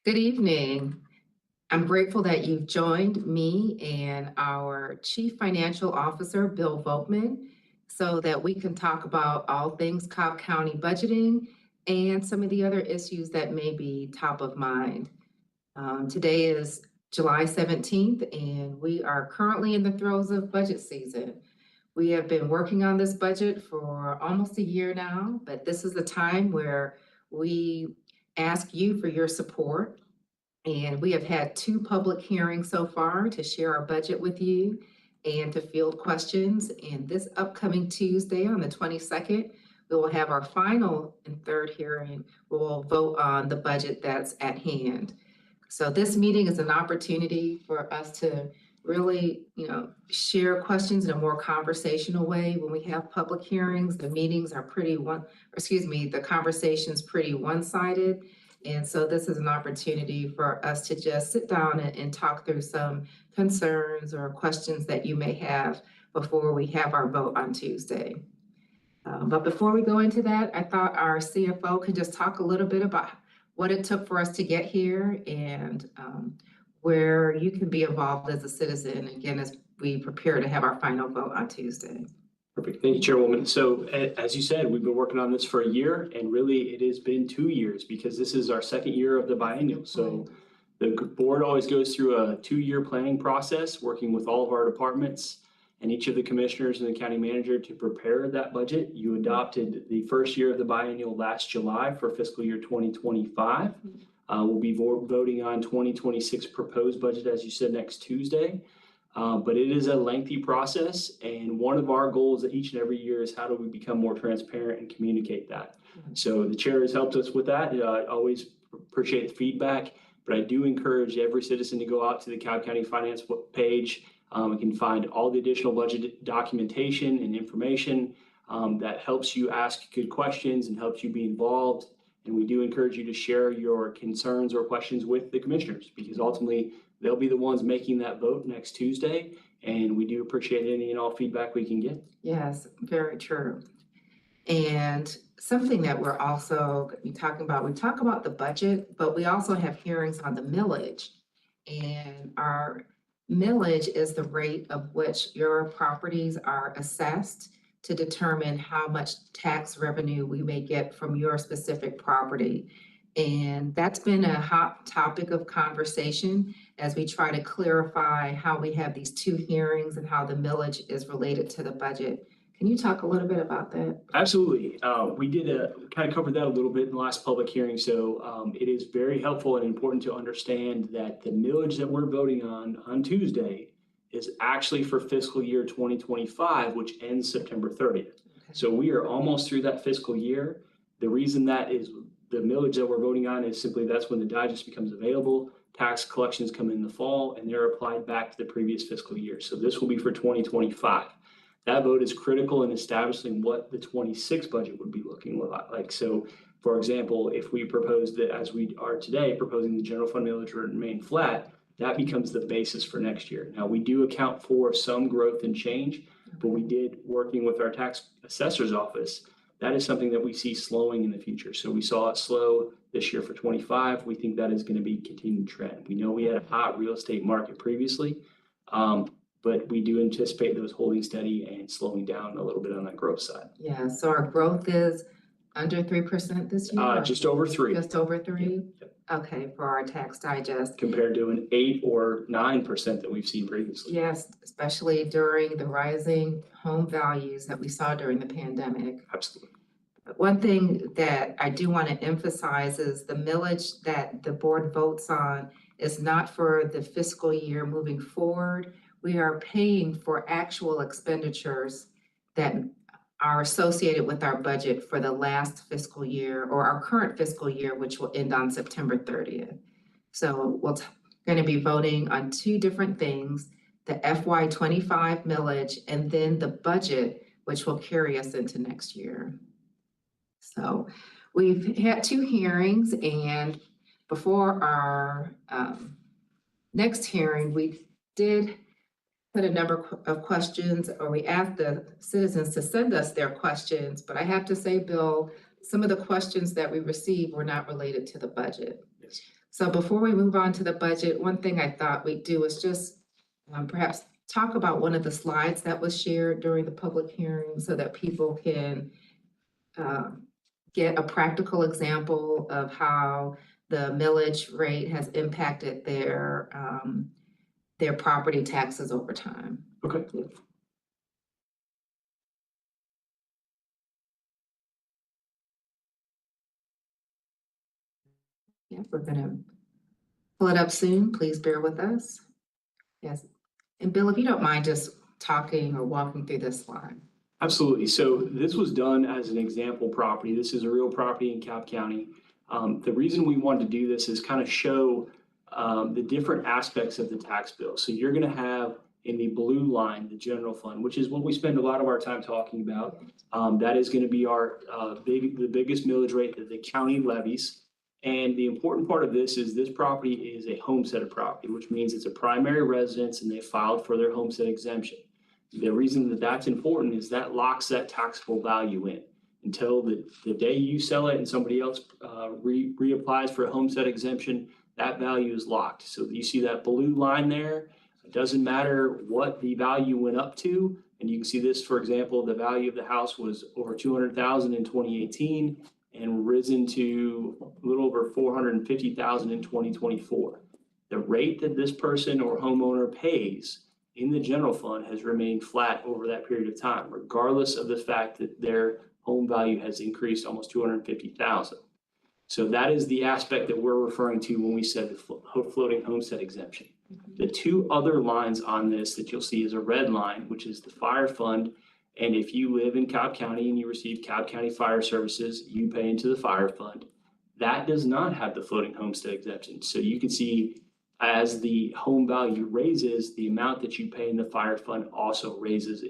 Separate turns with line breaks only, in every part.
Good evening. I'm grateful that you've joined me and our Chief Financial Officer, Bill Volkman, so that we can talk about all things Cobb County budgeting and some of the other issues that may be top of mind. Today is July 17th, and we are currently in the throes of budget season. We have been working on this budget for almost a year now, but this is the time where we ask you for your support. And we have had two public hearings so far to share our budget with you and to field questions. And this upcoming Tuesday on the 22nd, we will have our final and third hearing. We will vote on the budget that's at hand. So this meeting is an opportunity for us to really, share questions in a more conversational way. When we have public hearings, the meetings are the conversation's pretty one-sided. And so this is an opportunity for us to just sit down and talk through some concerns or questions that you may have before we have our vote on Tuesday. But before we go into that, I thought our CFO could just talk a little bit about what it took for us to get here and where you can be involved as a citizen, again, as we prepare to have our final vote on Tuesday.
Perfect. Thank you, Chairwoman. So as you said, we've been working on this for a year, and really it has been 2 years because this is our second year of the biennial. So the board always goes through a 2-year planning process, working with all of our departments and each of the commissioners and the county manager to prepare that budget. You adopted the first year of the biennial last July for fiscal year 2025. We'll be voting on 2026 proposed budget, as you said, next Tuesday. But it is a lengthy process, and one of our goals each and every year is how do we become more transparent and communicate that. So the chair has helped us with that. I always appreciate the feedback, but I do encourage every citizen to go out to the Cobb County Finance page. You can find all the additional budget documentation and information that helps you ask good questions and helps you be involved. And we do encourage you to share your concerns or questions with the commissioners, because ultimately they'll be the ones making that vote next Tuesday. And we do appreciate any and all feedback we can get.
Yes, very true. And something that we're also gonna be talking about, we talk about the budget, but we also have hearings on the millage. And our millage is the rate of which your properties are assessed to determine how much tax revenue we may get from your specific property. And that's been a hot topic of conversation as we try to clarify how we have these two hearings and how the millage is related to the budget. Can you talk a little bit about that?
Absolutely. We did kind of cover that a little bit in the last public hearing. So it is very helpful and important to understand that the millage that we're voting on Tuesday is actually for fiscal year 2025, which ends September 30th. Okay. So we are almost through that fiscal year. The reason that is the millage that we're voting on is simply that's when the digest becomes available. Tax collections come in the fall and they're applied back to the previous fiscal year. So this will be for 2025. That vote is critical in establishing what the 26 budget would be looking like. So, for example, if we propose that, as we are today, proposing the general fund millage to remain flat, that becomes the basis for next year. Now, we do account for some growth and change, but we did, working with our tax assessor's office, that is something that we see slowing in the future. So we saw it slow this year for 25. We think that is going to be a continued trend. We know we had a hot real estate market previously, but we do anticipate those holding steady and slowing down a little bit on that growth side.
Yeah, so our growth is under 3% this year?
Just over 3.
Just over 3?
Yep.
Okay, for our tax digest.
Compared to an 8 or 9% that we've seen previously.
Yes, especially during the rising home values that we saw during the pandemic.
Absolutely.
But one thing that I do want to emphasize is the millage that the board votes on is not for the fiscal year moving forward. We are paying for actual expenditures that are associated with our budget for the last fiscal year or our current fiscal year, which will end on September 30th. So we're going to be voting on two different things, the FY25 millage and then the budget, which will carry us into next year. So we've had two hearings, and before our next hearing, we did put a number of questions, or we asked the citizens to send us their questions, but I have to say, Bill, some of the questions that we received were not related to the budget.
Yes.
So before we move on to the budget, one thing I thought we'd do is just perhaps talk about one of the slides that was shared during the public hearing so that people can get a practical example of how the millage rate has impacted their property taxes over time.
Okay.
Yeah, we're gonna pull it up soon. Please bear with us. Yes. And Bill, if you don't mind just talking or walking through this slide.
Absolutely. So this was done as an example property. This is a real property in Cobb County. The reason we wanted to do this is kind of show the different aspects of the tax bill. So you're going to have in the blue line, the general fund, which is what we spend a lot of our time talking about. That is going to be our the biggest millage rate that the county levies. And the important part of this is this property is a homesteaded property, which means it's a primary residence and they filed for their homestead exemption. The reason that that's important is that locks that taxable value in until the day you sell it and somebody else reapplies for a homestead exemption, that value is locked. So you see that blue line there. It doesn't matter what the value went up to. And you can see this, for example, the value of the house was over 200,000 in 2018 and risen to a little over 450,000 in 2024. The rate that this person or homeowner pays in the general fund has remained flat over that period of time, regardless of the fact that their home value has increased almost 250,000. So that is the aspect that we're referring to when we said the floating homestead exemption. The two other lines on this that you'll see is a red line, which is the fire fund. And if you live in Cobb County and you receive Cobb County Fire Services, you pay into the fire fund. That does not have the floating homestead exemption. So you can see as the home value raises, the amount that you pay in the fire fund also raises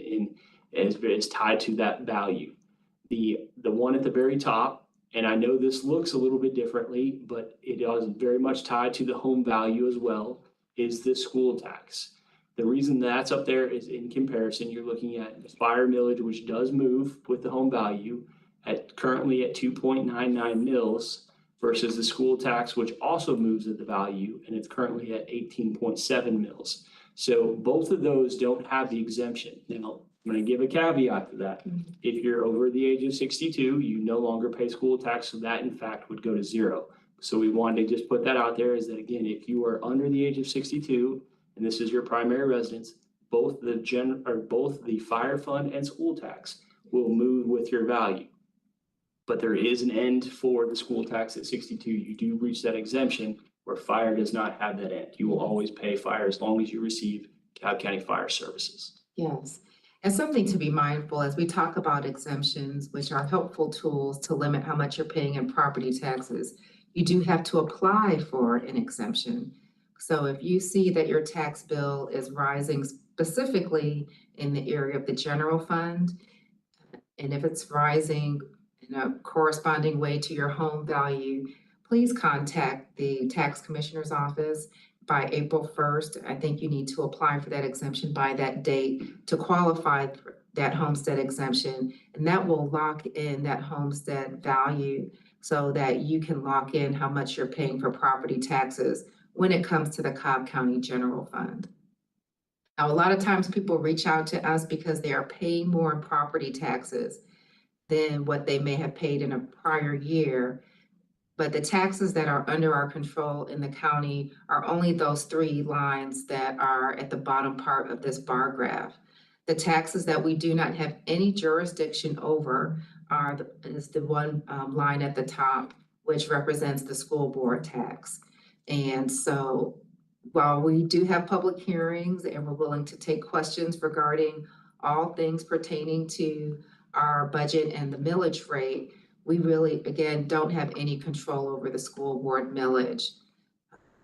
is tied to that value. The one at the very top, and I know this looks a little bit differently, but it is very much tied to the home value as well, is the school tax. The reason that's up there is in comparison, you're looking at the fire millage, which does move with the home value currently at 2.99 mils versus the school tax, which also moves at the value, and it's currently at 18.7 mils. So both of those don't have the exemption. Now, I'm going to give a caveat to that. If you're over the age of 62, you no longer pay school tax, so that in fact would go to zero. So we wanted to just put that out there is that, again, if you are under the age of 62, and this is your primary residence, both the fire fund and school tax will move with your value. But there is an end for the school tax at 62. You do reach that exemption where fire does not have that end. You will always pay fire as long as you receive Cobb County Fire Services.
Yes. And something to be mindful as we talk about exemptions, which are helpful tools to limit how much you're paying in property taxes, you do have to apply for an exemption. So if you see that your tax bill is rising specifically in the area of the general fund, and if it's rising in a corresponding way to your home value, please contact the tax commissioner's office by April 1st. I think you need to apply for that exemption by that date to qualify for that homestead exemption. And that will lock in that homestead value so that you can lock in how much you're paying for property taxes when it comes to the Cobb County General Fund. Now, a lot of times people reach out to us because they are paying more in property taxes than what they may have paid in a prior year. But the taxes that are under our control in the county are only those three lines that are at the bottom part of this bar graph. The taxes that we do not have any jurisdiction over is the one line at the top, which represents the school board tax. And so while we do have public hearings and we're willing to take questions regarding all things pertaining to our budget and the millage rate, we really, again, don't have any control over the school board millage.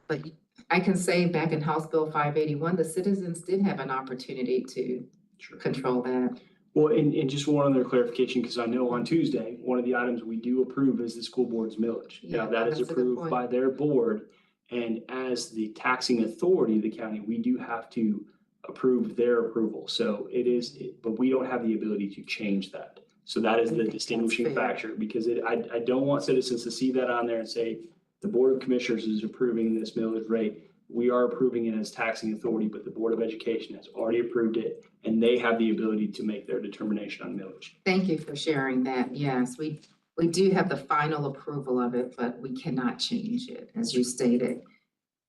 But I can say back in House Bill 581, the citizens did have an opportunity to control that.
Well, and just one other clarification, because I know on Tuesday, one of the items we do approve is the school board's millage.
Yeah,
now that is approved by their board. And as the taxing authority of the county, we do have to approve their approval. So it is, but we don't have the ability to change that. So that is the distinguishing factor, because I don't want citizens to see that on there and say, The Board of Commissioners is approving this millage rate. We are approving it as taxing authority, but the Board of Education has already approved it, and they have the ability to make their determination on millage.
Thank you for sharing that. Yes, we do have the final approval of it, but we cannot change it, as you stated.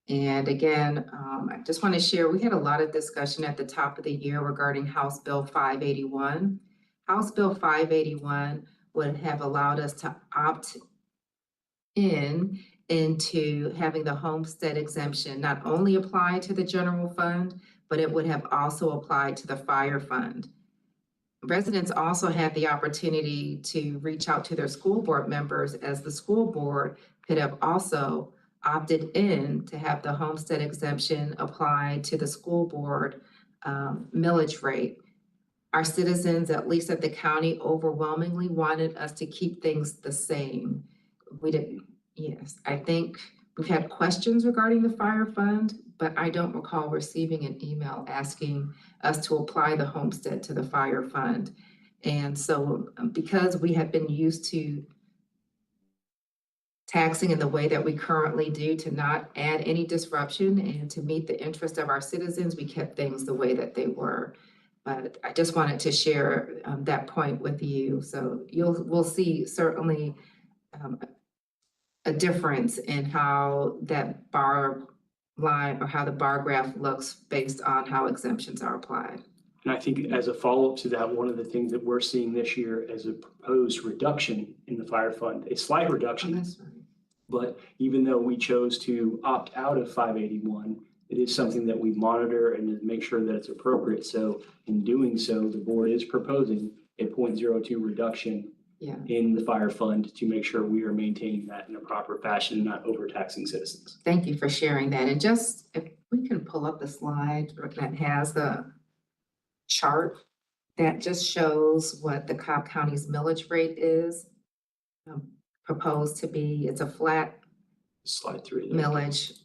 And again, I just want to share, we had a lot of discussion at the top of the year regarding House Bill 581. House Bill 581 would have allowed us to opt into having the homestead exemption not only apply to the general fund, but it would have also applied to the fire fund. Residents also had the opportunity to reach out to their school board members, as the school board could have also opted in to have the homestead exemption apply to the school board millage rate. Our citizens, at least at the county, overwhelmingly wanted us to keep things the same. We didn't, yes, I think we've had questions regarding the fire fund, but I don't recall receiving an email asking us to apply the homestead to the fire fund. And so because we have been used to taxing in the way that we currently do to not add any disruption and to meet the interest of our citizens, we kept things the way that they were. But I just wanted to share that point with you. So we'll see certainly a difference in how that bar line or how the bar graph looks based on how exemptions are applied.
And I think as a follow-up to that, one of the things that we're seeing this year as a proposed reduction in the fire fund, a slight reduction.
Oh, that's right.
But even though we chose to opt out of 581, it is something that we monitor and make sure that it's appropriate. So in doing so, the board is proposing a 0.02 reduction in the fire fund to make sure we are maintaining that in a proper fashion and not overtaxing citizens.
Thank you for sharing that. And just if we can pull up the slide that has the chart that just shows what the Cobb County's millage rate is proposed to be. It's a flat
Slide 3.
millage.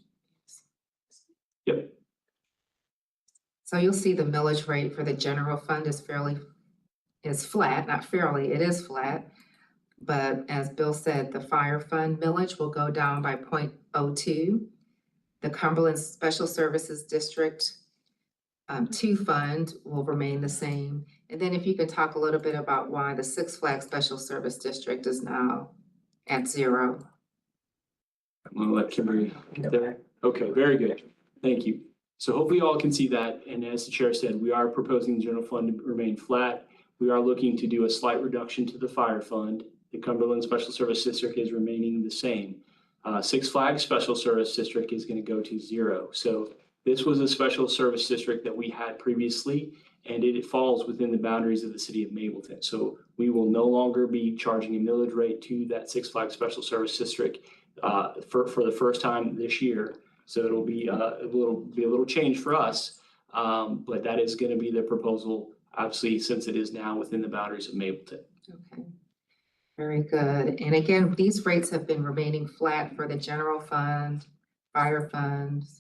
Yep.
So you'll see the millage rate for the general fund is flat, not fairly, it is flat. But as Bill said, the fire fund millage will go down by 0.02. The Cumberland Special Services District 2 fund will remain the same. And then if you could talk a little bit about why the Six Flags Special Service District is now at 0.
I'm gonna let Kimberly get there. Okay, very good. Thank you. So hopefully you all can see that. And as the chair said, we are proposing the general fund to remain flat. We are looking to do a slight reduction to the fire fund. The Cumberland Special Service District is remaining the same. Six Flags Special Service District is going to go to 0. So this was a special service district that we had previously, and it falls within the boundaries of the city of Mableton. So we will no longer be charging a millage rate to that Six Flags Special Service District for the first time this year. So it'll be a little change for us, but that is going to be the proposal, obviously, since it is now within the boundaries of Mableton.
Okay, very good. And again, these rates have been remaining flat for the general fund, fire funds.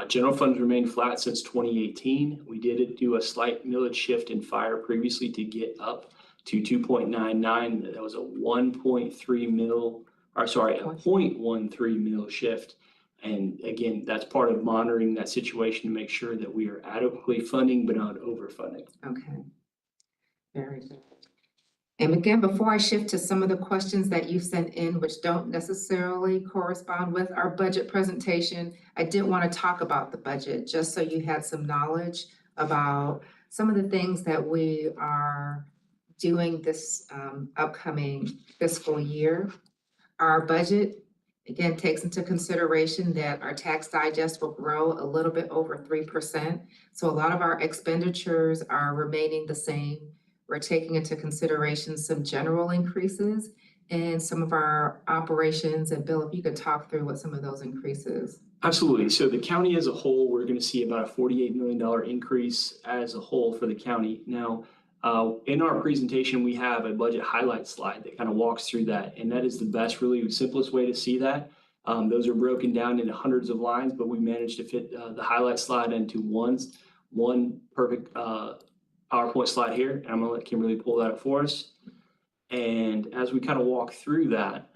General funds remained flat since 2018. We did do a slight millage shift in fire previously to get up to 2.99. That was a 1.3 mil, or sorry, a 0.13 mil shift. And again, that's part of monitoring that situation to make sure that we are adequately funding, but not overfunding.
Okay, very good. And again, before I shift to some of the questions that you sent in, which don't necessarily correspond with our budget presentation, I did want to talk about the budget, just so you had some knowledge about some of the things that we are doing this upcoming fiscal year. Our budget, again, takes into consideration that our tax digest will grow a little bit over 3%. So a lot of our expenditures are remaining the same. We're taking into consideration some general increases in some of our operations. And Bill, if you could talk through what some of those increases.
Absolutely. So the county as a whole, we're going to see about a $48 million increase as a whole for the county. Now, in our presentation, we have a budget highlight slide that kind of walks through that. And that is the best, really simplest way to see that. Those are broken down into hundreds of lines, but we managed to fit the highlight slide into one perfect PowerPoint slide here. And I'm going to let Kimberly pull that up for us. And as we kind of walk through that,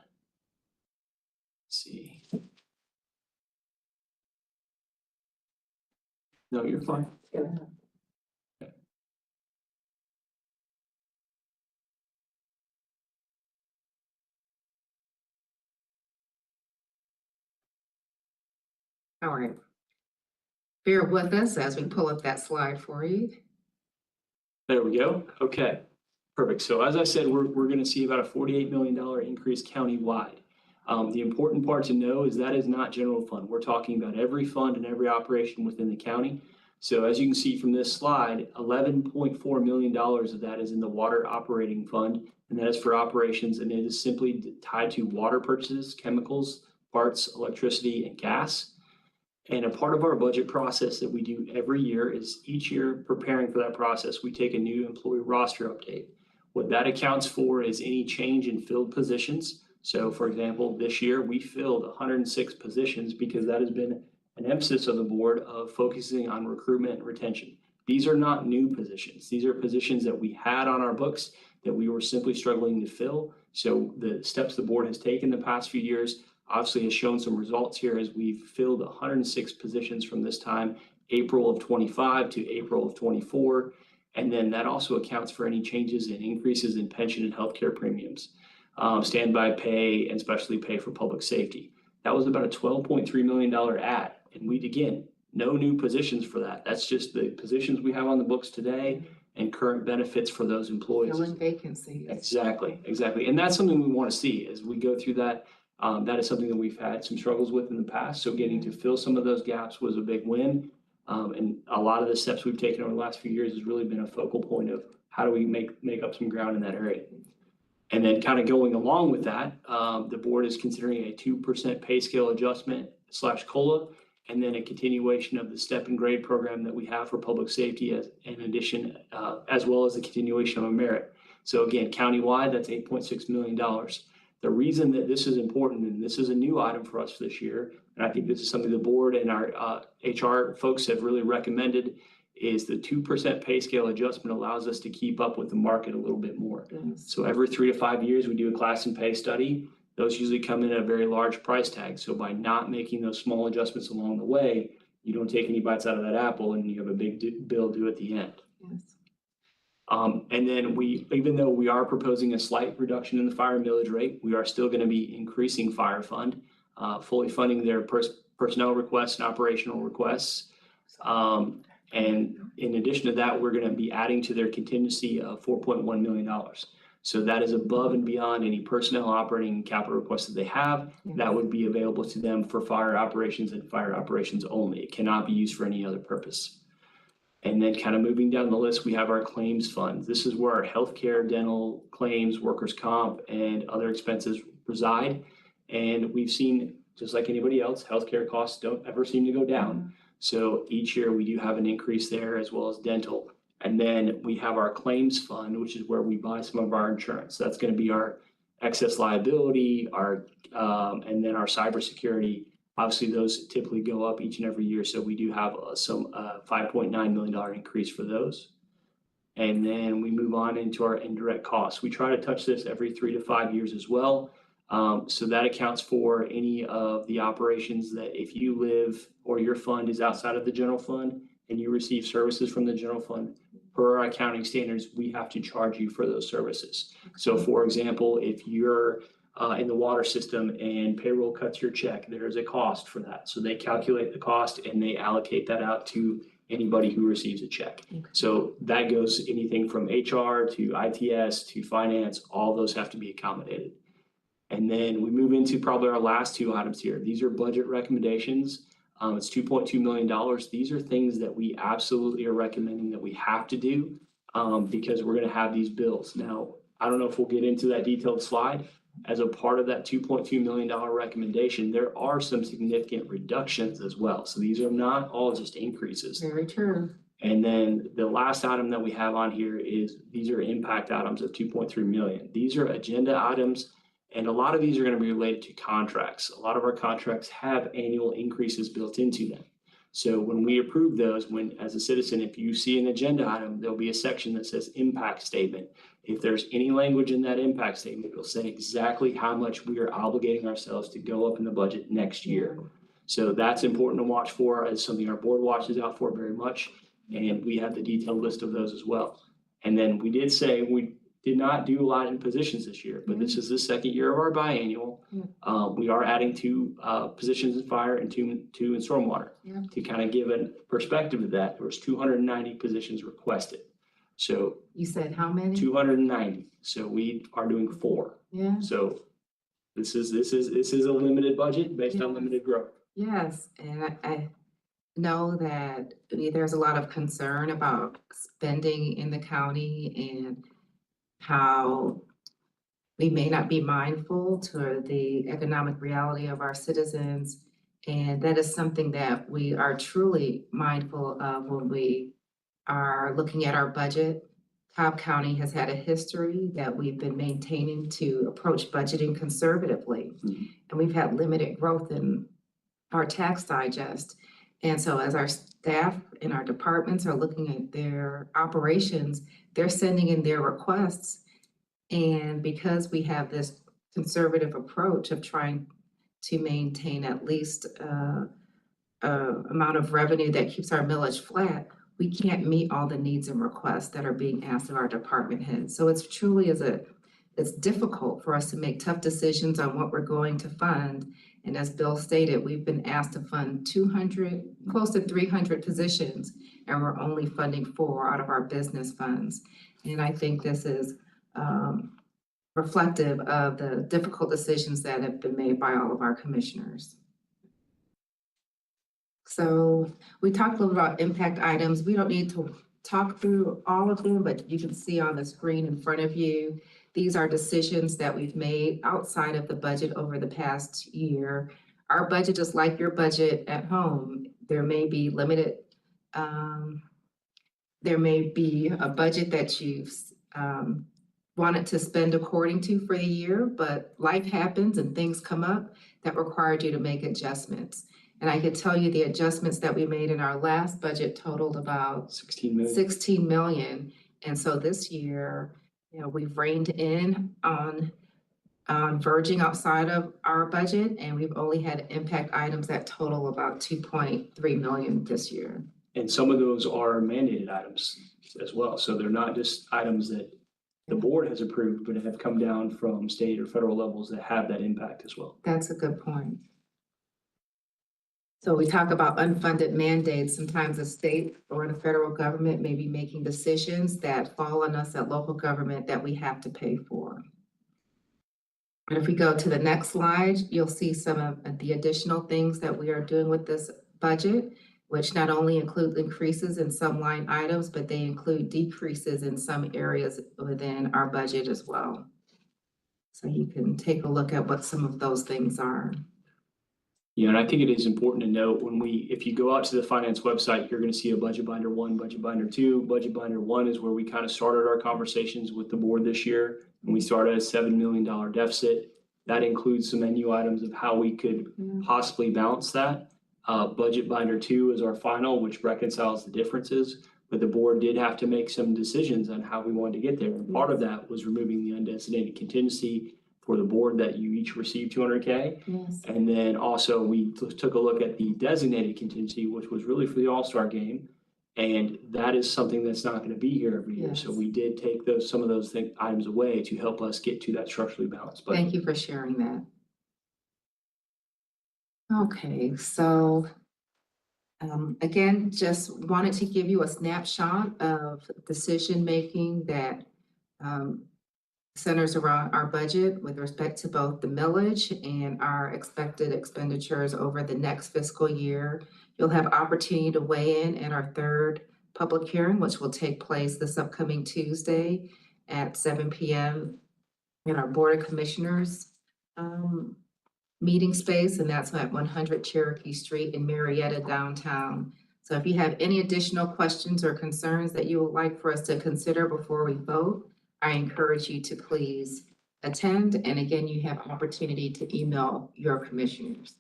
let's see. No, you're fine.
All right. Bear with us as we pull up that slide for you.
There we go. Okay, perfect. So as I said, we're going to see about a $48 million increase countywide. The important part to know is that is not general fund. We're talking about every fund and every operation within the county. So as you can see from this slide, $11.4 million of that is in the water operating fund, and that is for operations, and it is simply tied to water purchases, chemicals, parts, electricity, and gas. And a part of our budget process that we do every year is each year preparing for that process, we take a new employee roster update. What that accounts for is any change in filled positions. So for example, this year we filled 106 positions because that has been an emphasis of the board of focusing on recruitment and retention. These are not new positions. These are positions that we had on our books that we were simply struggling to fill. So the steps the board has taken the past few years obviously has shown some results here as we've filled 106 positions from this time, April of 25 to April of 24. And then that also accounts for any changes and increases in pension and healthcare premiums, standby pay, and specialty pay for public safety. That was about a $12.3 million add. And we'd, again, no new positions for that. That's just the positions we have on the books today and current benefits for those employees.
Filling vacancies.
Exactly. And that's something we want to see as we go through that. That is something that we've had some struggles with in the past. So getting to fill some of those gaps was a big win. And a lot of the steps we've taken over the last few years has really been a focal point of how do we make up some ground in that area. And then kind of going along with that, the board is considering a 2% pay scale adjustment / COLA, and then a continuation of the step and grade program that we have for public safety as in addition, as well as the continuation of a merit. So again, countywide, that's $8.6 million. The reason that this is important, and this is a new item for us this year, and I think this is something the board and our HR folks have really recommended, is the 2% pay scale adjustment allows us to keep up with the market a little bit more.
Yes.
So every 3 to 5 years, we do a class and pay study. Those usually come in at a very large price tag. So by not making those small adjustments along the way, you don't take any bites out of that apple and you have a big bill due at the end.
Yes.
And then even though we are proposing a slight reduction in the fire millage rate, we are still going to be increasing fire fund, fully funding their personnel requests and operational requests. And in addition to that, we're going to be adding to their contingency of $4.1 million. So that is above and beyond any personnel operating and capital requests that they have. That would be available to them for fire operations and fire operations only. It cannot be used for any other purpose. And then kind of moving down the list, we have our claims fund. This is where our healthcare, dental claims, workers' comp, and other expenses reside. And we've seen, just like anybody else, healthcare costs don't ever seem to go down. So each year we do have an increase there as well as dental. And then we have our claims fund, which is where we buy some of our insurance. So that's going to be our excess liability, and then our cybersecurity. Obviously, those typically go up each and every year. So we do have some $5.9 million increase for those. And then we move on into our indirect costs. We try to touch this every 3 to 5 years as well. So that accounts for any of the operations that if you live or your fund is outside of the general fund and you receive services from the general fund, per our accounting standards, we have to charge you for those services. So for example, if you're in the water system and payroll cuts your check, there is a cost for that. So they calculate the cost and they allocate that out to anybody who receives a check. Okay. So that goes anything from HR to ITS to finance, all those have to be accommodated. And then we move into probably our last two items here. These are budget recommendations. It's $2.2 million. These are things that we absolutely are recommending that we have to do because we're going to have these bills. Now, I don't know if we'll get into that detailed slide. As a part of that $2.2 million recommendation, there are some significant reductions as well. So these are not all just increases.
Very true.
And then the last item that we have on here is these are impact items of 2.3 million. These are agenda items, and a lot of these are going to be related to contracts. A lot of our contracts have annual increases built into them. So when we approve those, as a citizen, if you see an agenda item, there'll be a section that says impact statement. If there's any language in that impact statement, it'll say exactly how much we are obligating ourselves to go up in the budget next year. So that's important to watch for, as something our board watches out for very much. And we have the detailed list of those as well. And then we did say we did not do a lot in positions this year, but this is the second year of our biannual. We are adding two positions in fire and two in stormwater. To kind of give a perspective of that, there was 290 positions requested. So
You said how many?
290. So we are doing 4.
Yeah.
So this is a limited budget based on limited growth.
Yes, and I know that there's a lot of concern about spending in the county and how we may not be mindful to the economic reality of our citizens. And that is something that we are truly mindful of when we are looking at our budget. Cobb County has had a history that we've been maintaining to approach budgeting conservatively. And we've had limited growth in our tax digest. And so as our staff and our departments are looking at their operations, they're sending in their requests. And because we have this conservative approach of trying to maintain at least amount of revenue that keeps our millage flat, we can't meet all the needs and requests that are being asked of our department heads. So it's truly it's difficult for us to make tough decisions on what we're going to fund. And as Bill stated, we've been asked to fund close to 300 positions, and we're only funding 4 out of our business funds. And I think this is reflective of the difficult decisions that have been made by all of our commissioners. So we talked a little about impact items. We don't need to talk through all of them, but you can see on the screen in front of you, these are decisions that we've made outside of the budget over the past year. Our budget is like your budget at home. There may be limited, there may be a budget that you've wanted to spend according to for the year, but life happens and things come up that required you to make adjustments. And I could tell you the adjustments that we made in our last budget totaled about 16 million. And so this year, we've reined in on verging outside of our budget, and we've only had impact items that total about 2.3 million this year.
And some of those are mandated items as well. So they're not just items that the board has approved, but have come down from state or federal levels that have that impact as well.
That's a good point. So we talk about unfunded mandates. Sometimes the state or the federal government may be making decisions that fall on us at local government that we have to pay for. And if we go to the next slide, you'll see some of the additional things that we are doing with this budget, which not only include increases in some line items, but they include decreases in some areas within our budget as well. So you can take a look at what some of those things are.
Yeah, and I think it is important to note if you go out to the finance website, you're going to see a budget binder 1, budget binder 2. Budget binder 1 is where we kind of started our conversations with the board this year. And we started a $7 million deficit. That includes some menu items of how we could possibly balance that. Budget binder 2 is our final, which reconciles the differences. But the board did have to make some decisions on how we wanted to get there. And part of that was removing the undesignated contingency for the board that you each received $200K.
Yes.
And then also we took a look at the designated contingency, which was really for the All-Star game. And that is something that's not going to be here every year.
Yes.
So we did take some of those items away to help us get to that structurally balanced budget.
Thank you for sharing that. Okay, so again, just wanted to give you a snapshot of decision-making that centers around our budget with respect to both the millage and our expected expenditures over the next fiscal year. You'll have opportunity to weigh in at our 3rd public hearing, which will take place this upcoming Tuesday at 7 p.m. in our Board of Commissioners meeting space, and that's at 100 Cherokee Street in Marietta downtown. So if you have any additional questions or concerns that you would like for us to consider before we vote, I encourage you to please attend. And again, you have opportunity to email your commissioners.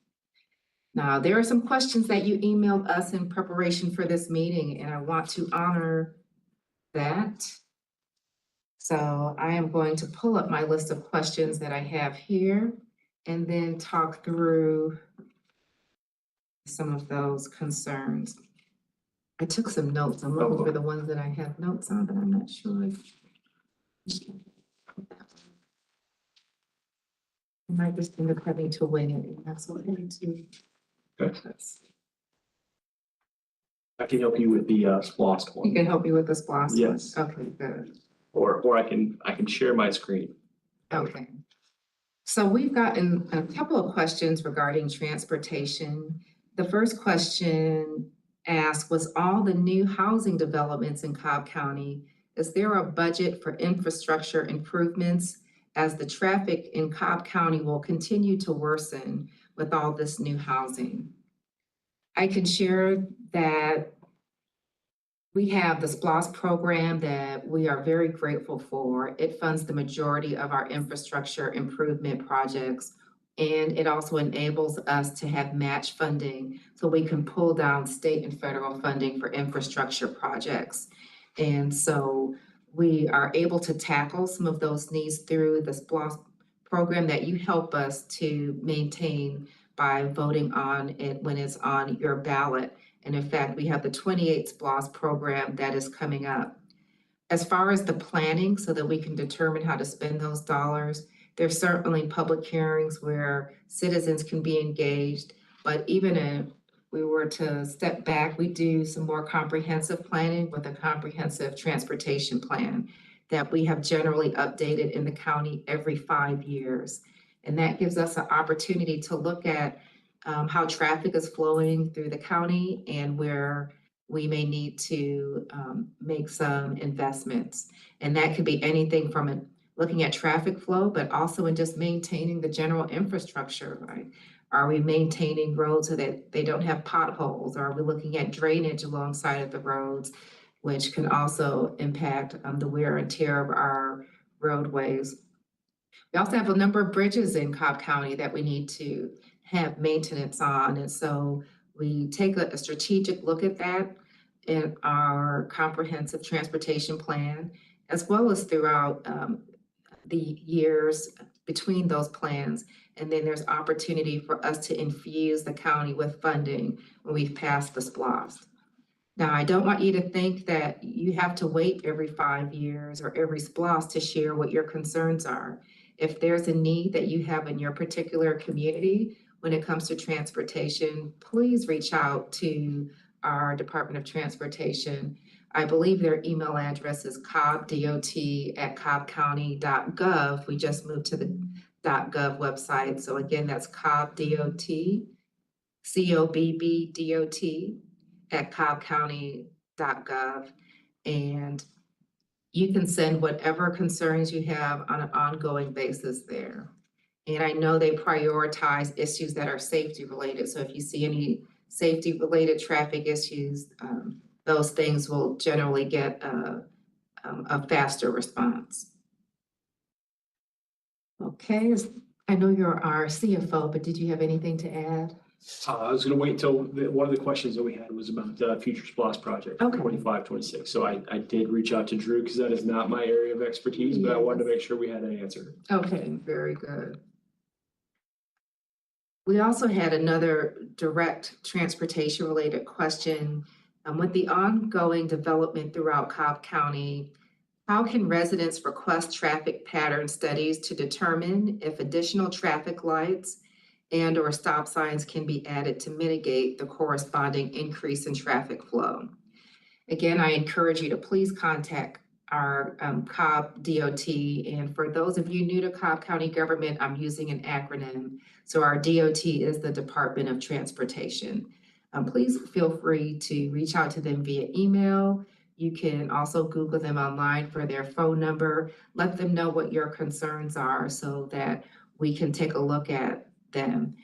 Now, there are some questions that you emailed us in preparation for this meeting, and I want to honor that. So I am going to pull up my list of questions that I have here and then talk through some of those concerns. I took some notes. I'm looking for the ones that I have notes on, but I'm not sure. I might just end up having to wing it, and that's what I need to.
Okay. I can help you with the SPLOST
He
one,
can help you with this last one?
Yes.
Okay, good.
or I can share my screen.
Okay. So we've gotten a couple of questions regarding transportation. The first question asked, was all the new housing developments in Cobb County, is there a budget for infrastructure improvements as the traffic in Cobb County will continue to worsen with all this new housing? I can share that we have the SPLOST program that we are very grateful for. It funds the majority of our infrastructure improvement projects. And it also enables us to have match funding so we can pull down state and federal funding for infrastructure projects. And so we are able to tackle some of those needs through the SPLOST program that you help us to maintain by voting on it when it's on your ballot. And in fact, we have the 28th SPLOST program that is coming up. As far as the planning, so that we can determine how to spend those dollars, there's certainly public hearings where citizens can be engaged. But even if we were to step back, we do some more comprehensive planning with a comprehensive transportation plan that we have generally updated in the county every 5 years. And that gives us an opportunity to look at how traffic is flowing through the county and where we may need to make some investments. And that could be anything from looking at traffic flow, but also in just maintaining the general infrastructure, right? Are we maintaining roads so that they don't have potholes? Are we looking at drainage alongside of the roads, which can also impact the wear and tear of our roadways? We also have a number of bridges in Cobb County that we need to have maintenance on. And so we take a strategic look at that in our comprehensive transportation plan, as well as throughout the years between those plans. And then there's opportunity for us to infuse the county with funding when we've passed the SPLOST. Now, I don't want you to think that you have to wait every 5 years or every SPLOST to share what your concerns are. If there's a need that you have in your particular community when it comes to transportation, please reach out to our Department of Transportation. I believe their email address is cobbdot@cobbcounty.gov. We just moved to the .gov website. So again, that's cobbdot, cobbdot@cobbcounty.gov. And you can send whatever concerns you have on an ongoing basis there. And I know they prioritize issues that are safety related. So if you see any safety related traffic issues, those things will generally get a faster response. Okay, I know you're our CFO, but did you have anything to add?
I was gonna wait until one of the questions that we had was about the future SPLOST project,
Okay.
25, 26. So I did reach out to Drew because that is not my area of expertise, but I wanted to make sure we had an answer.
Okay, very good. We also had another direct transportation related question. With the ongoing development throughout Cobb County, how can residents request traffic pattern studies to determine if additional traffic lights and or stop signs can be added to mitigate the corresponding increase in traffic flow? Again, I encourage you to please contact our Cobb DOT. And for those of you new to Cobb County government, I'm using an acronym. So our DOT is the Department of Transportation. Please feel free to reach out to them via email. You can also Google them online for their phone number. Let them know what your concerns are so that we can take a look at them.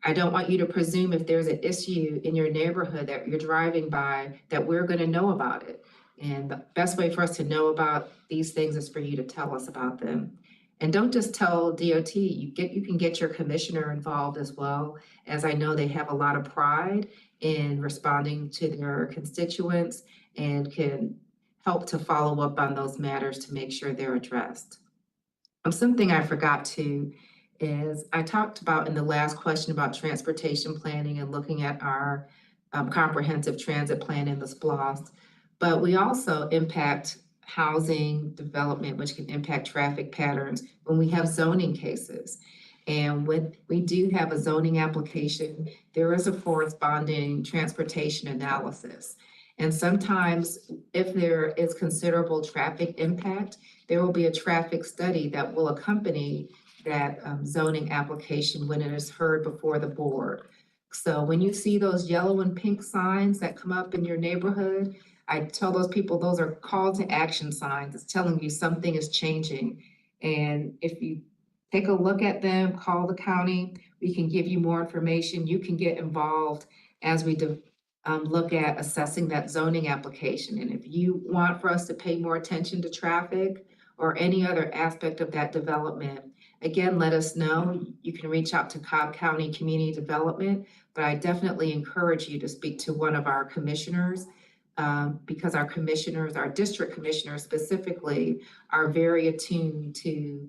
I don't want you to presume if there's an issue in your neighborhood that you're driving by that we're going to know about it. And the best way for us to know about these things is for you to tell us about them. And don't just tell DOT, you can get your commissioner involved as well, as I know they have a lot of pride in responding to their constituents and can help to follow up on those matters to make sure they're addressed. Something I forgot to is I talked about in the last question about transportation planning and looking at our comprehensive transit plan in the SPLOST, but we also impact housing development, which can impact traffic patterns when we have zoning cases. And when we do have a zoning application, there is a corresponding transportation analysis. And sometimes if there is considerable traffic impact, there will be a traffic study that will accompany that zoning application when it is heard before the board. So when you see those yellow and pink signs that come up in your neighborhood, I tell those people those are call to action signs. It's telling you something is changing. And if you take a look at them, call the county, we can give you more information. You can get involved as we look at assessing that zoning application. And if you want for us to pay more attention to traffic or any other aspect of that development, again, let us know. You can reach out to Cobb County Community Development, but I definitely encourage you to speak to one of our commissioners because our commissioners, our district commissioners specifically, are very attuned to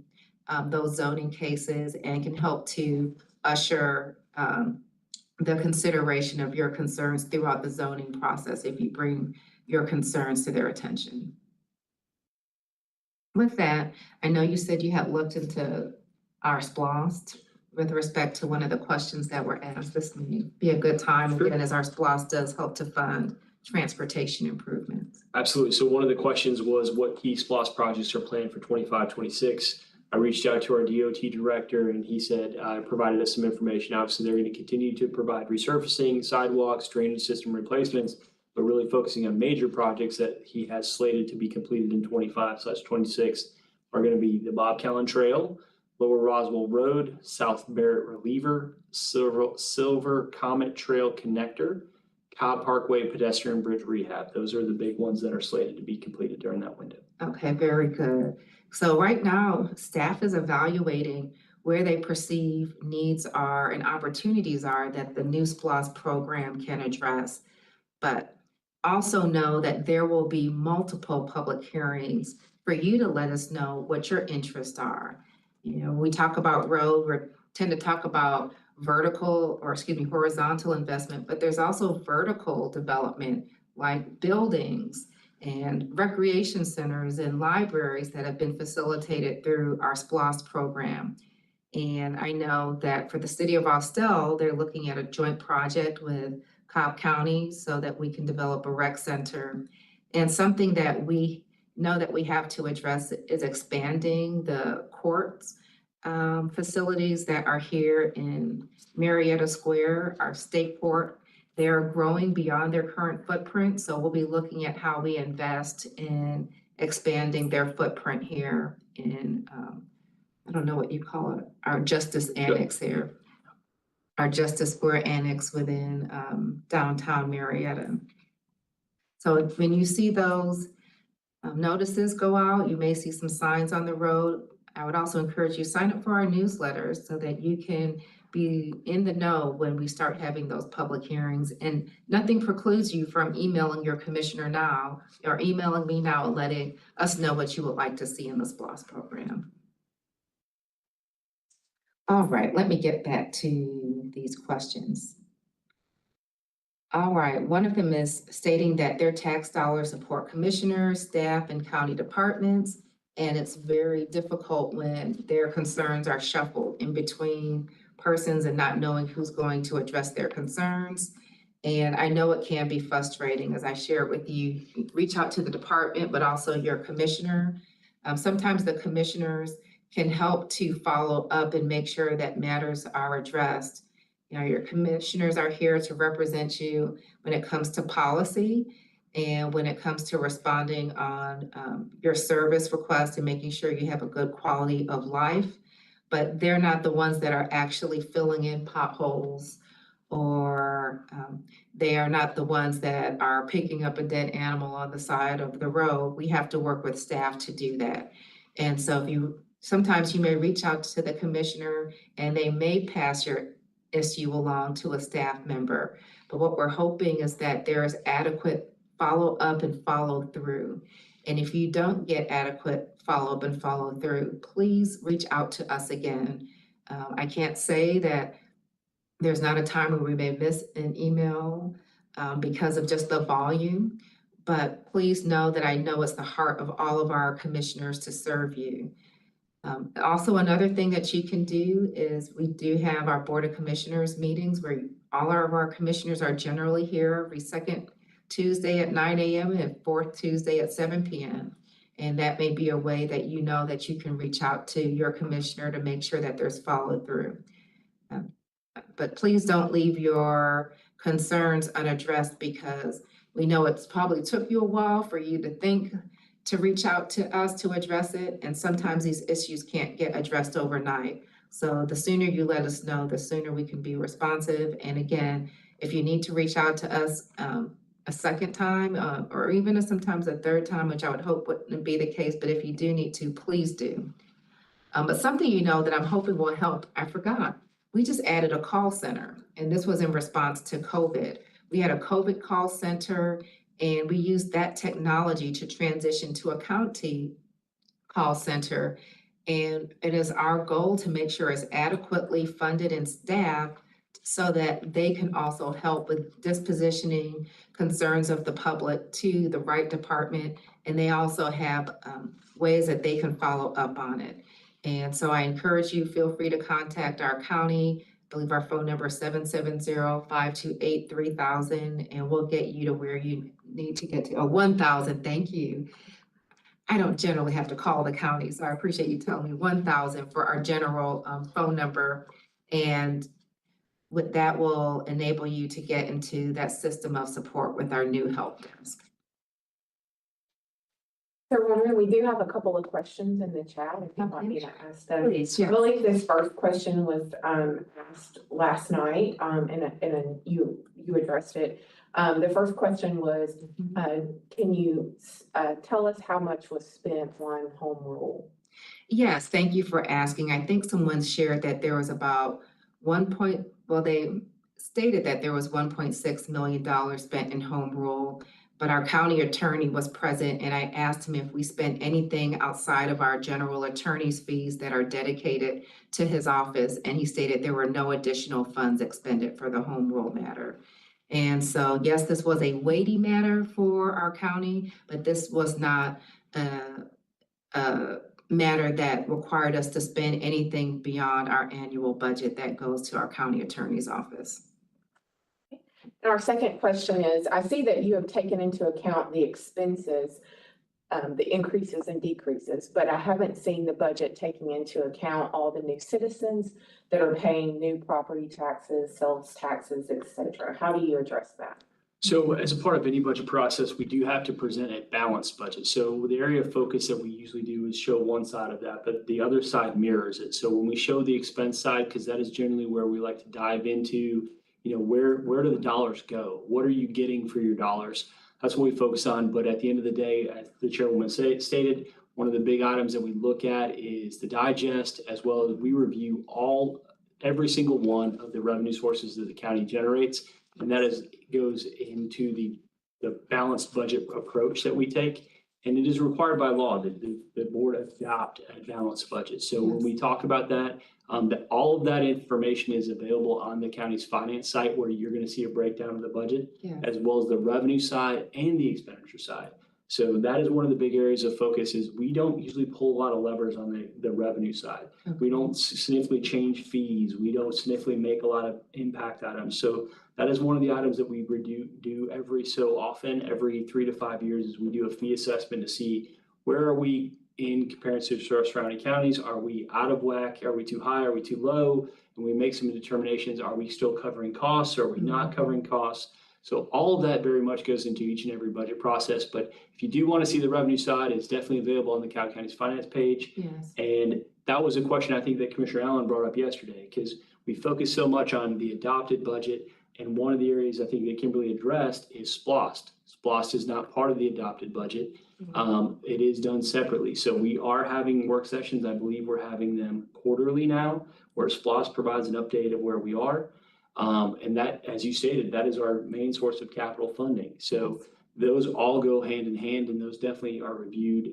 those zoning cases and can help to usher the consideration of your concerns throughout the zoning process if you bring your concerns to their attention. With that, I know you said you had looked into our SPLOST with respect to one of the questions that were asked. This may be a good time, again, as our SPLOST does help to fund transportation improvements.
Absolutely. So one of the questions was what key SPLOST projects are planned for 25, 26. I reached out to our DOT director and he said, provided us some information. Obviously, they're going to continue to provide resurfacing, sidewalks, drainage system replacements, but really focusing on major projects that he has slated to be completed in 25/26 are going to be the Bob Callan Trail, Lower Roswell Road, South Barrett Reliever, Silver Comet Trail Connector, Cobb Parkway Pedestrian Bridge Rehab. Those are the big ones that are slated to be completed during that window.
Okay, very good. So right now, staff is evaluating where they perceive needs are and opportunities are that the new SPLOST program can address. But also know that there will be multiple public hearings for you to let us know what your interests are. You know, we talk about road, we tend to talk about horizontal investment, but there's also vertical development like buildings and recreation centers and libraries that have been facilitated through our SPLOST program. And I know that for the city of Austell, they're looking at a joint project with Cobb County so that we can develop a rec center. And something that we know that we have to address is expanding the courts facilities that are here in Marietta Square, our state court. They're growing beyond their current footprint, so we'll be looking at how we invest in expanding their footprint here in, I don't know what you call it, our Justice Annex here. Our Justice Square Annex within downtown Marietta. So when you see those notices go out, you may see some signs on the road. I would also encourage you sign up for our newsletters so that you can be in the know when we start having those public hearings. And nothing precludes you from emailing your commissioner now or emailing me now and letting us know what you would like to see in the SPLOST program. All right, let me get back to these questions. All right, one of them is stating that their tax dollars support commissioners, staff, and county departments, and it's very difficult when their concerns are shuffled in between persons and not knowing who's going to address their concerns. And I know it can be frustrating, as I shared with you, reach out to the department, but also your commissioner. Sometimes the commissioners can help to follow up and make sure that matters are addressed. You know, your commissioners are here to represent you when it comes to policy and when it comes to responding on your service requests and making sure you have a good quality of life. But they're not the ones that are actually filling in potholes, or they are not the ones that are picking up a dead animal on the side of the road. We have to work with staff to do that. And so sometimes you may reach out to the commissioner and they may pass your issue along to a staff member. But what we're hoping is that there is adequate follow up and follow through. And if you don't get adequate follow up and follow through, please reach out to us again. I can't say that there's not a time where we may miss an email because of just the volume, but please know that I know it's the heart of all of our commissioners to serve you. Also, another thing that you can do is we do have our Board of Commissioners meetings where all of our commissioners are generally here every second Tuesday at 9 a.m. and fourth Tuesday at 7 p.m. And that may be a way that you know that you can reach out to your commissioner to make sure that there's follow through. But please don't leave your concerns unaddressed because we know it's probably took you a while for you to think to reach out to us to address it. And sometimes these issues can't get addressed overnight. So the sooner you let us know, the sooner we can be responsive. And again, if you need to reach out to us a second time or even sometimes a third time, which I would hope wouldn't be the case, but if you do need to, please do. But something you know that I'm hoping will help, I forgot. We just added a call center, and this was in response to COVID. We had a COVID call center, and we used that technology to transition to a county call center. And it is our goal to make sure it's adequately funded and staffed so that they can also help with dispositioning concerns of the public to the right department. And they also have ways that they can follow up on it. And so I encourage you, feel free to contact our county. I believe our phone number is 770-528-3000, and we'll get you to where you need to get to. 1,000, thank you. I don't generally have to call the county, so I appreciate you telling me 1,000 for our general phone number. And with that will enable you to get into that system of support with our new help desk.
Chairwoman, we do have a couple of questions in the chat, if you'd like me to ask them.
Please,
I
yes.
believe this first question was asked last night, and you addressed it. The first question was, can you tell us how much was spent on home rule?
Yes, thank you for asking. I think someone shared that there was about they stated that there was $1.6 million spent in home rule, but our county attorney was present and I asked him if we spent anything outside of our general attorney's fees that are dedicated to his office, and he stated there were no additional funds expended for the home rule matter. And so, yes, this was a weighty matter for our county, but this was not a matter that required us to spend anything beyond our annual budget that goes to our county attorney's office.
And our second question is, I see that you have taken into account the expenses, the increases and decreases, but I haven't seen the budget taking into account all the new citizens that are paying new property taxes, sales taxes, et cetera. How do you address that?
So as a part of any budget process, we do have to present a balanced budget. So the area of focus that we usually do is show one side of that, but the other side mirrors it. So when we show the expense side, because that is generally where we like to dive into, where do the dollars go? What are you getting for your dollars? That's what we focus on. But at the end of the day, as the chairwoman stated, one of the big items that we look at is the digest, as well as we review every single one of the revenue sources that the county generates. And that goes into the balanced budget approach that we take. And it is required by law that the board adopt a balanced budget. So when we talk about that, all of that information is available on the county's finance site, where you're going to see a breakdown of the budget, as well as the revenue side and the expenditure side. So that is one of the big areas of focus. Is we don't usually pull a lot of levers on the revenue side. We don't significantly change fees. We don't significantly make a lot of impact items. So that is one of the items that we do every so often, every 3 to 5 years, is we do a fee assessment to see where are we in comparison to our surrounding counties. Are we out of whack? Are we too high? Are we too low? And we make some determinations. Are we still covering costs? Are we not covering costs? So all of that very much goes into each and every budget process. But if you do want to see the revenue side, it's definitely available on the Coweta County's finance page.
Yes.
And that was a question I think that Commissioner Allen brought up yesterday, because we focus so much on the adopted budget. And one of the areas I think that Kimberly addressed is SPLOST. SPLOST is not part of the adopted budget. It is done separately. So we are having work sessions. I believe we're having them quarterly now, where SPLOST provides an update of where we are. And that, as you stated, that is our main source of capital funding. So those all go hand in hand, and those definitely are reviewed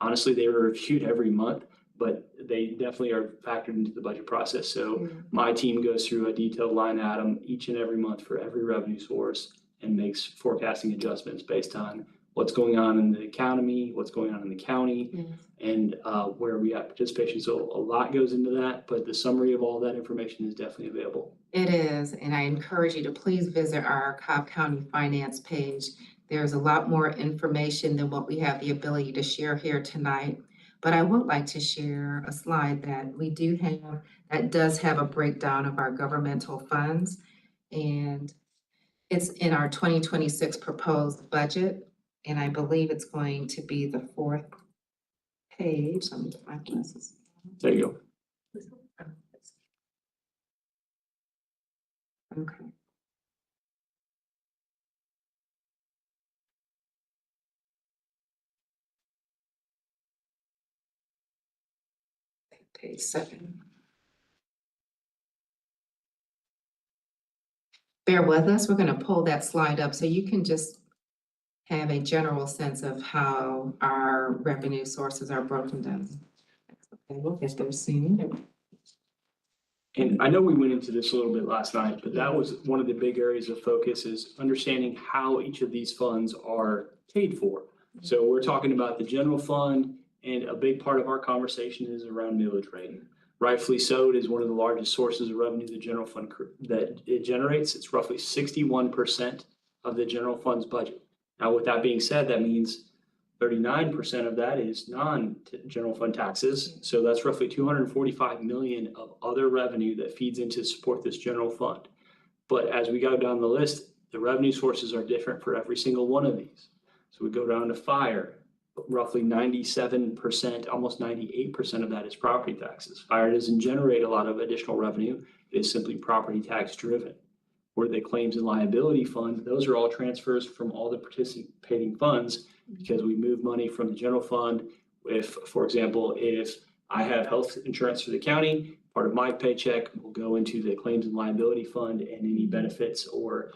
honestly, they were reviewed every month, but they definitely are factored into the budget process. So
Yeah.
my team goes through a detailed line item each and every month for every revenue source and makes forecasting adjustments based on what's going on in the economy, what's going on in the county,
Yes.
and where we have participation. So a lot goes into that, but the summary of all that information is definitely available.
It is, and I encourage you to please visit our Cobb County Finance page. There's a lot more information than what we have the ability to share here tonight. But I would like to share a slide that we do have that does have a breakdown of our governmental funds. And it's in our 2026 proposed budget, and I believe it's going to be the fourth page. Let me get my glasses.
There you go.
Okay. Page 7. Bear with us, we're gonna pull that slide up so you can just have a general sense of how our revenue sources are broken down. Okay, we'll get there soon.
And I know we went into this a little bit last night, but that was one of the big areas of focus is understanding how each of these funds are paid for. So we're talking about the general fund, and a big part of our conversation is around millage rate. Rightfully so, it is one of the largest sources of revenue the general fund that it generates. It's roughly 61% of the general fund's budget. Now, with that being said, that means 39% of that is non-general fund taxes. So that's roughly 245 million of other revenue that feeds in to support this general fund. But as we go down the list, the revenue sources are different for every single one of these. So we go down to fire, roughly 97%, almost 98% of that is property taxes. Fire doesn't generate a lot of additional revenue. It is simply property tax driven. Where the claims and liability fund, those are all transfers from all the participating funds because we move money from the general fund. If, for example, if I have health insurance for the county, part of my paycheck will go into the claims and liability fund and any benefits or,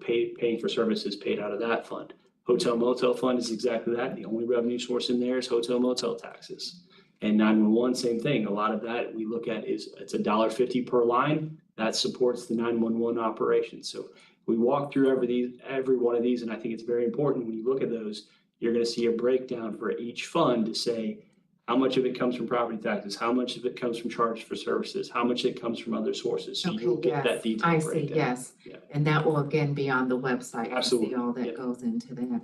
paying for services paid out of that fund. Hotel motel fund is exactly that. The only revenue source in there is hotel motel taxes. And 911, same thing. A lot of that we look at is it's $1.50 per line that supports the 911 operation. So we walk through every one of these, and I think it's very important when you look at those, you're going to see a breakdown for each fund to say how much of it comes from property taxes, how much of it comes from charges for services, how much it comes from other sources. So you'll get that detailed
I
breakdown.
see, yes.
Yeah.
And that will again be on the website.
Absolutely.
To see all that
Yeah.
goes into that.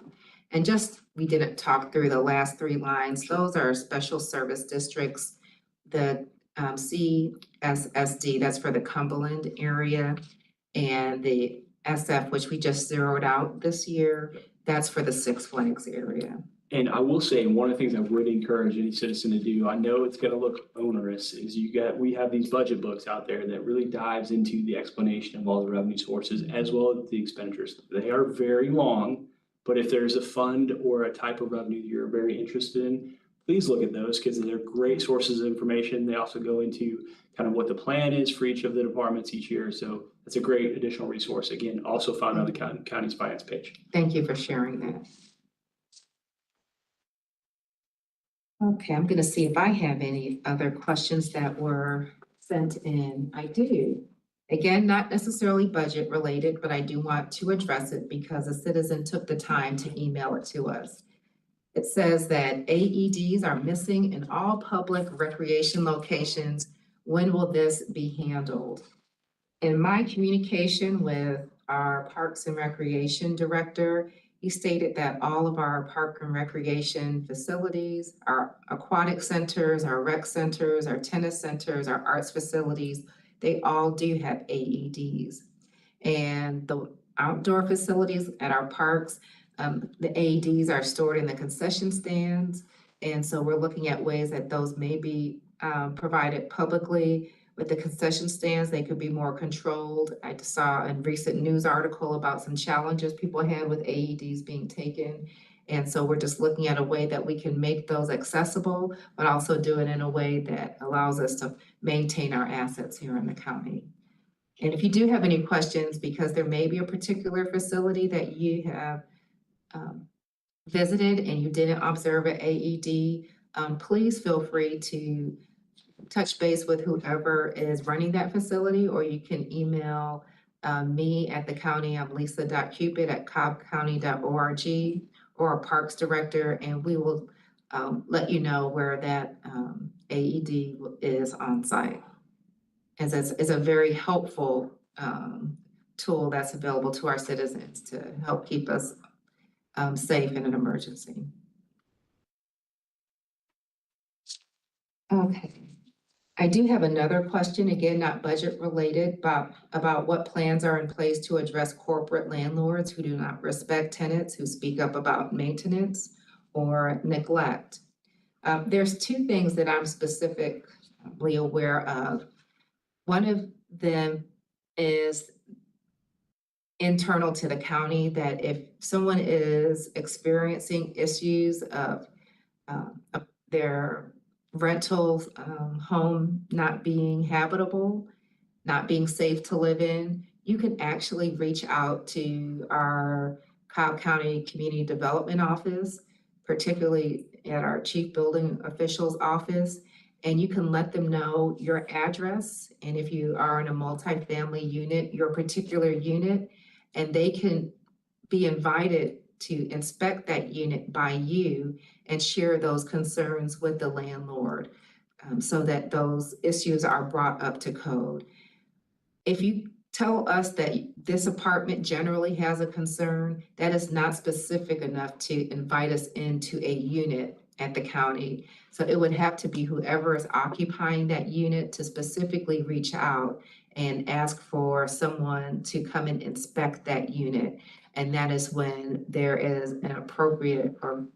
And we didn't talk through the last 3 lines.
Sure.
Those are special service districts. The CSSD, that's for the Cumberland area. And the SF, which we just zeroed out this year, that's for the Six Flags area.
And I will say, one of the things I would encourage any citizen to do, I know it's gonna look onerous, is we have these budget books out there that really dives into the explanation of all the revenue sources as well as the expenditures. They are very long, but if there's a fund or a type of revenue you're very interested in, please look at those because they're great sources of information. They also go into kind of what the plan is for each of the departments each year. So that's a great additional resource. Again, also found on the county's finance page.
Thank you for sharing that. Okay, I'm gonna see if I have any other questions that were sent in. I do. Again, not necessarily budget related, but I do want to address it because a citizen took the time to email it to us. It says that AEDs are missing in all public recreation locations. When will this be handled? In my communication with our Parks and Recreation Director, he stated that all of our park and recreation facilities, our aquatic centers, our rec centers, our tennis centers, our arts facilities, they all do have AEDs. And the outdoor facilities at our parks, the AEDs are stored in the concession stands. And so we're looking at ways that those may be provided publicly. With the concession stands, they could be more controlled. I saw a recent news article about some challenges people had with AEDs being taken. And so we're just looking at a way that we can make those accessible, but also do it in a way that allows us to maintain our assets here in the county. And if you do have any questions, because there may be a particular facility that you have visited and you didn't observe an AED, please feel free to touch base with whoever is running that facility, or you can email me at the county. I'm lisa.cupid@cobbcounty.org, or our Parks Director, and we will let you know where that AED is on site. As it's a very helpful tool that's available to our citizens to help keep us safe in an emergency. Okay. I do have another question, again, not budget related, about what plans are in place to address corporate landlords who do not respect tenants, who speak up about maintenance or neglect. There's two things that I'm specifically aware of. One of them is internal to the county, that if someone is experiencing issues of their rental home not being habitable, not being safe to live in, you can actually reach out to our Cobb County Community Development Office, particularly at our Chief Building Official's office, and you can let them know your address, and if you are in a multifamily unit, your particular unit, and they can be invited to inspect that unit by you and share those concerns with the landlord, so that those issues are brought up to code. If you tell us that this apartment generally has a concern, that is not specific enough to invite us into a unit at the county. So it would have to be whoever is occupying that unit to specifically reach out and ask for someone to come and inspect that unit. And that is when there is an appropriate or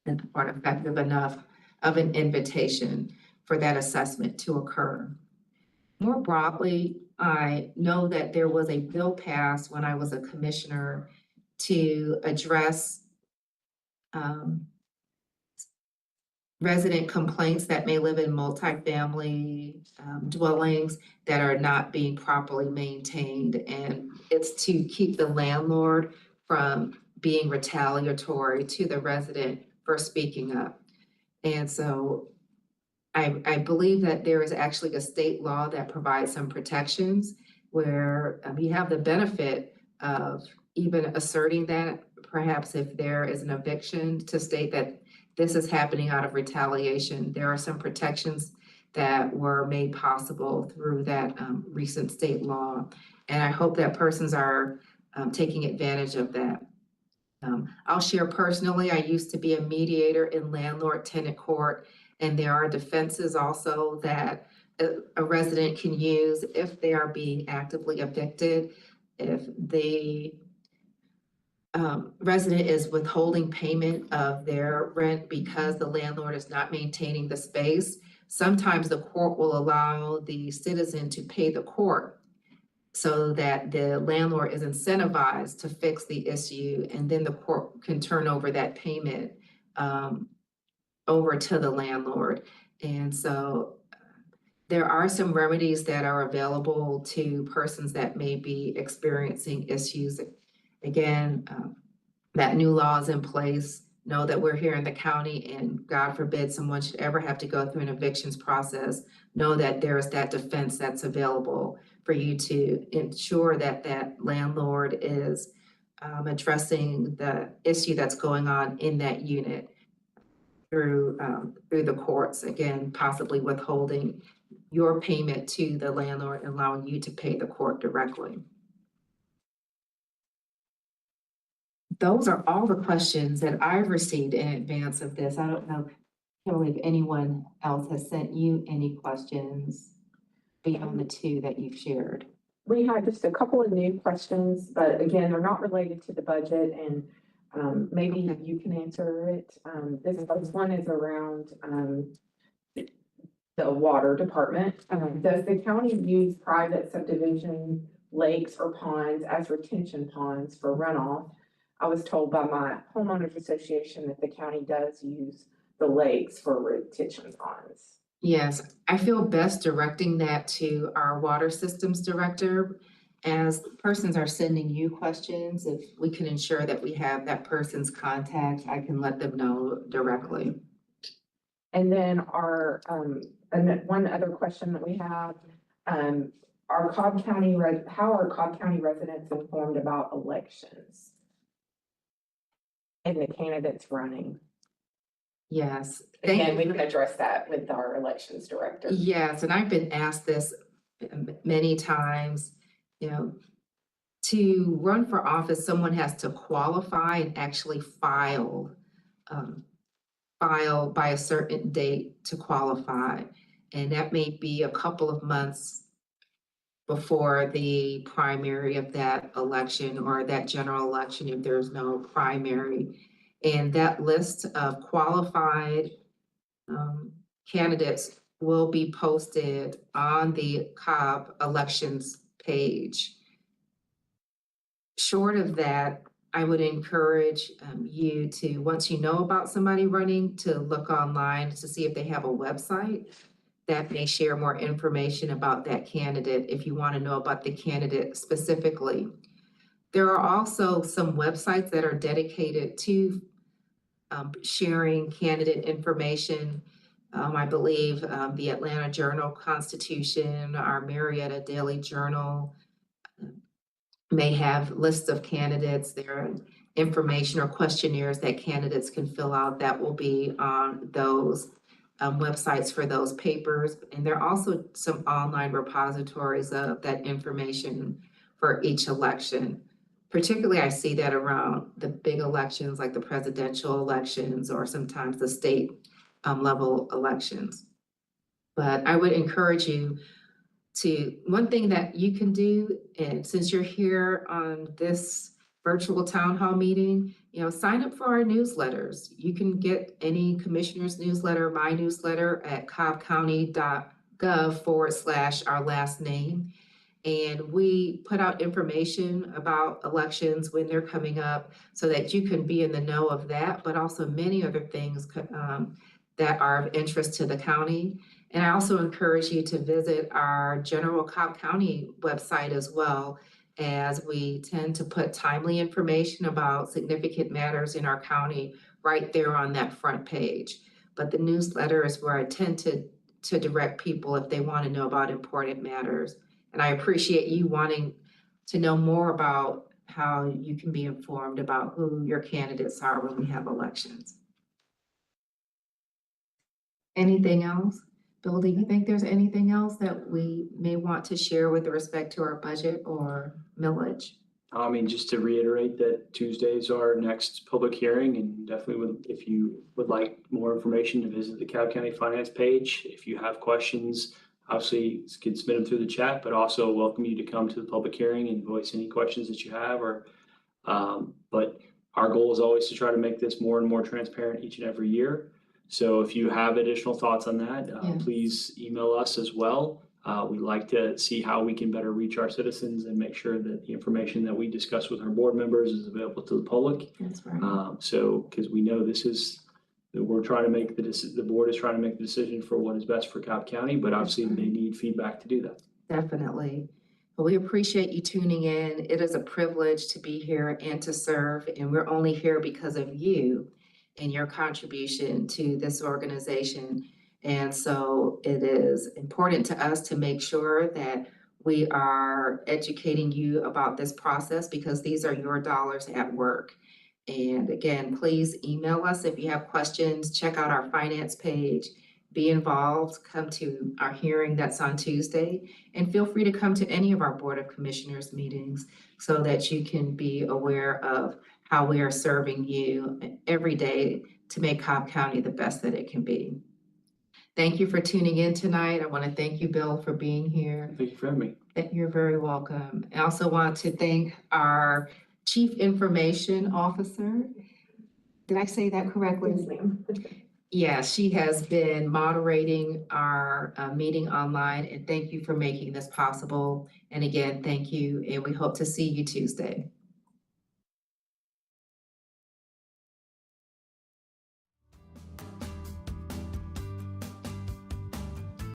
effective enough of an invitation for that assessment to occur. More broadly, I know that there was a bill passed when I was a commissioner to address resident complaints that may live in multifamily dwellings that are not being properly maintained. And it's to keep the landlord from being retaliatory to the resident for speaking up. And so I believe that there is actually a state law that provides some protections where you have the benefit of even asserting that, perhaps if there is an eviction, to state that this is happening out of retaliation. There are some protections that were made possible through that recent state law. And I hope that persons are taking advantage of that. I'll share personally, I used to be a mediator in landlord-tenant court, and there are defenses also that a resident can use if they are being actively evicted, if the resident is withholding payment of their rent because the landlord is not maintaining the space. Sometimes the court will allow the citizen to pay the court so that the landlord is incentivized to fix the issue, and then the court can turn over that payment over to the landlord. And so there are some remedies that are available to persons that may be experiencing issues. Again, that new law is in place. Know that we're here in the county, and God forbid someone should ever have to go through an evictions process. Know that there is that defense that's available for you to ensure that that landlord is addressing the issue that's going on in that unit through the courts, again, possibly withholding your payment to the landlord and allowing you to pay the court directly. Those are all the questions that I've received in advance of this. I don't know, Kimberly, if anyone else has sent you any questions beyond the two that you've shared.
We had just a couple of new questions, but again, they're not related to the budget, and maybe
Okay.
you can answer it. This first one is around the water department. Does the county use private subdivision lakes or ponds as retention ponds for runoff? I was told by my homeowners association that the county does use the lakes for retention ponds.
Yes, I feel best directing that to our water systems director. As persons are sending you questions, if we can ensure that we have that person's contact, I can let them know directly.
And then our And then one other question that we have, how are Cobb County residents informed about elections? And the candidates running?
Yes.
Again, we can address that with our elections director.
Yes, and I've been asked this many times, you know, to run for office, someone has to qualify and actually file by a certain date to qualify. And that may be a couple of months before the primary of that election or that general election if there's no primary. And that list of qualified candidates will be posted on the Cobb elections page. Short of that, I would encourage you to, once you know about somebody running, to look online to see if they have a website that may share more information about that candidate if you want to know about the candidate specifically. There are also some websites that are dedicated to sharing candidate information. I believe the Atlanta Journal-Constitution, our Marietta Daily Journal may have lists of candidates. There are information or questionnaires that candidates can fill out that will be on those websites for those papers. And there are also some online repositories of that information for each election. Particularly, I see that around the big elections like the presidential elections or sometimes the state level elections. But I would encourage you to, one thing that you can do, and since you're here on this virtual town hall meeting, you know, sign up for our newsletters. You can get any commissioner's newsletter, my newsletter at cobbcounty.gov/our last name. And we put out information about elections when they're coming up so that you can be in the know of that, but also many other things that are of interest to the county. And I also encourage you to visit our general Cobb County website as well, as we tend to put timely information about significant matters in our county right there on that front page. But the newsletter is where I tend to direct people if they want to know about important matters. And I appreciate you wanting to know more about how you can be informed about who your candidates are when we have elections. Anything else? Bill, do you think there's anything else that we may want to share with respect to our budget or millage?
I mean, just to reiterate that Tuesday's our next public hearing, and definitely if you would like more information, to visit the Cobb County Finance page. If you have questions, obviously you can submit them through the chat, but also welcome you to come to the public hearing and voice any questions that you have. But our goal is always to try to make this more and more transparent each and every year. So if you have additional thoughts on that, please email us as well. We'd like to see how we can better reach our citizens and make sure that the information that we discuss with our board members is available to the public.
That's right.
So, because we know we're trying to make the board is trying to make the decision for what is best for Cobb County, but obviously they need feedback to do that.
Definitely. Well, we appreciate you tuning in. It is a privilege to be here and to serve, and we're only here because of you and your contribution to this organization. And so it is important to us to make sure that we are educating you about this process because these are your dollars at work. And again, please email us if you have questions, check out our finance page, be involved, come to our hearing that's on Tuesday, and feel free to come to any of our Board of Commissioners meetings so that you can be aware of how we are serving you every day to make Cobb County the best that it can be. Thank you for tuning in tonight. I want to thank you, Bill, for being here.
Thank you for having me.
You're very welcome. I also want to thank our Chief Information Officer. Did I say that correctly?
Yes, ma'am.
Yeah, she has been moderating our meeting online, and thank you for making this possible. And again, thank you, and we hope to see you Tuesday.